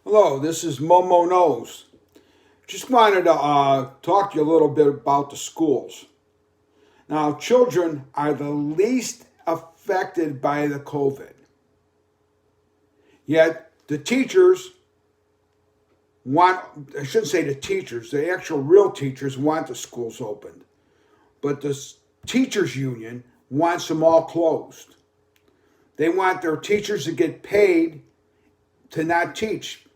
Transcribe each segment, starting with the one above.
Hello, this is Momo Knows. Just wanted to talk to you a little bit about the schools. Now, children are the least affected by the COVID. Yet, the teachers I shouldn't say the teachers, the actual real teachers want the schools opened. But the teachers union wants them all closed. They want their teachers to get paid to not teach.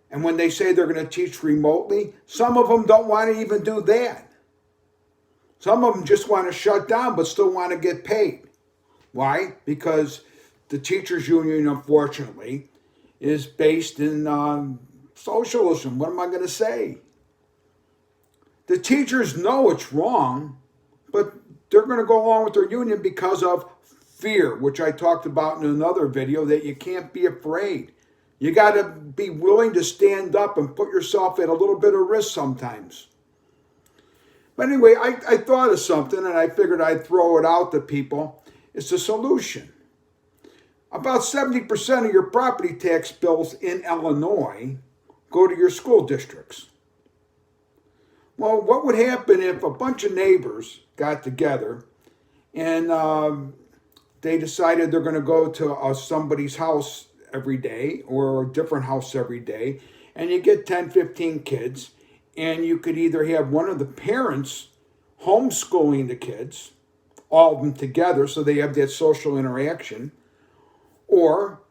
And when they say they're going to teach remotely, some of them don't want to even do that. Some of them just want to shut down but still want to get paid. Why? Because the teachers union, unfortunately, is based in socialism. What am I going to say? The teachers know it's wrong, but they're going to go along with their union because of fear, which I talked about in another video, that you can't be afraid. You got to be willing to stand up and put yourself at a little bit of risk sometimes. But anyway, I thought of something and I figured I'd throw it out to people. It's a solution. About 70% of your property tax bills in Illinois go to your school districts. Well, what would happen if a bunch of neighbors got together and they decided they're going to go to somebody's house every day or a different house every day, and you get 10, 15 kids, and you could either have one of the parents homeschooling the kids, all of them together, so they have that social interaction, or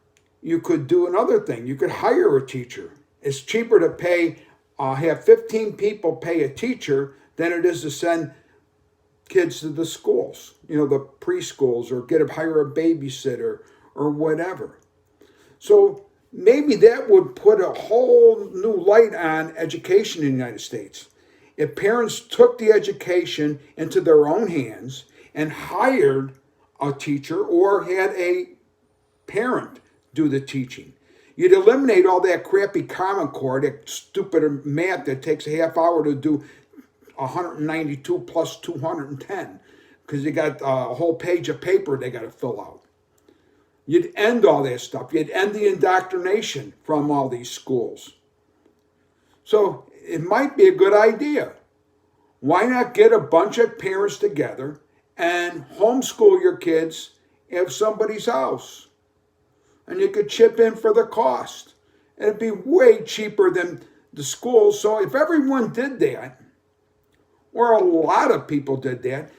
you could do another thing. You could hire a teacher. It's cheaper to have 15 people pay a teacher than it is to send kids to the schools, the preschools, or hire a babysitter or whatever. So maybe that would put a whole new light on education in the United States. If parents took the education into their own hands and hired a teacher or had a parent do the teaching, you'd eliminate all that crappy Common Core, that stupid math that takes a half hour to do 192 plus 210, because you got a whole page of paper they got to fill out. You'd end all that stuff. You'd end the indoctrination from all these schools. So it might be a good idea. Why not get a bunch of parents together and homeschool your kids at somebody's house? And you could chip in for the cost. And it'd be way cheaper than the schools. So if everyone did that, or a lot of people did that,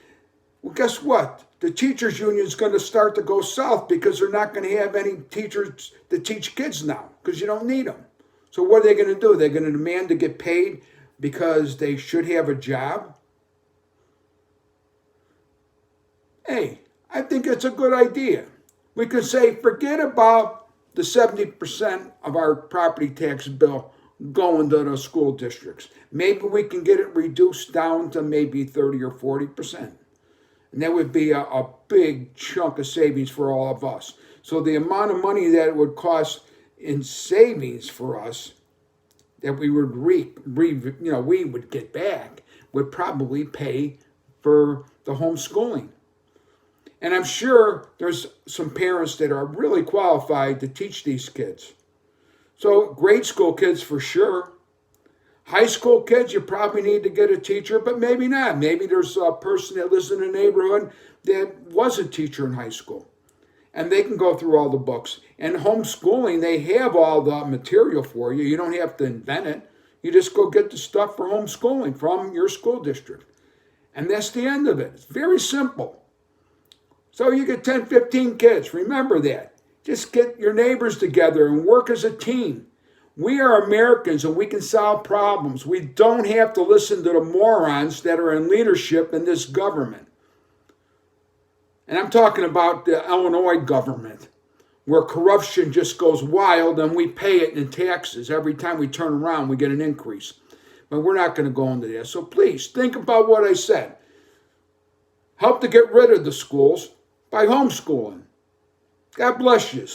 well, guess what? The teachers union is going to start to go south because they're not going to have any teachers to teach kids now because you don't need them. So what are they going to do? They're going to demand to get paid because they should have a job? Hey, I think it's a good idea. We could say, forget about the 70% of our property tax bill going to the school districts. Maybe we can get it reduced down to maybe 30 or 40%. And that would be a big chunk of savings for all of us. So the amount of money that it would cost in savings for us that we would we would get back would probably pay for the homeschooling. And I'm sure there's some parents that are really qualified to teach these kids. So grade school kids for sure. High school kids, you probably need to get a teacher, but maybe not. Maybe there's a person that lives in a neighborhood that was a teacher in high school, and they can go through all the books. And homeschooling, they have all the material for you. You don't have to invent it. You just go get the stuff for homeschooling from your school district. And that's the end of it. It's very simple. So you get 10, 15 kids. Remember that. Just get your neighbors together and work as a team. We are Americans and we can solve problems. We don't have to listen to the morons that are in leadership in this government. And I'm talking about the Illinois government, where corruption just goes wild and we pay it in taxes. Every time we turn around, we get an increase. But we're not going to go into that. So please, think about what I said. Help to get rid of the schools by homeschooling. God bless you.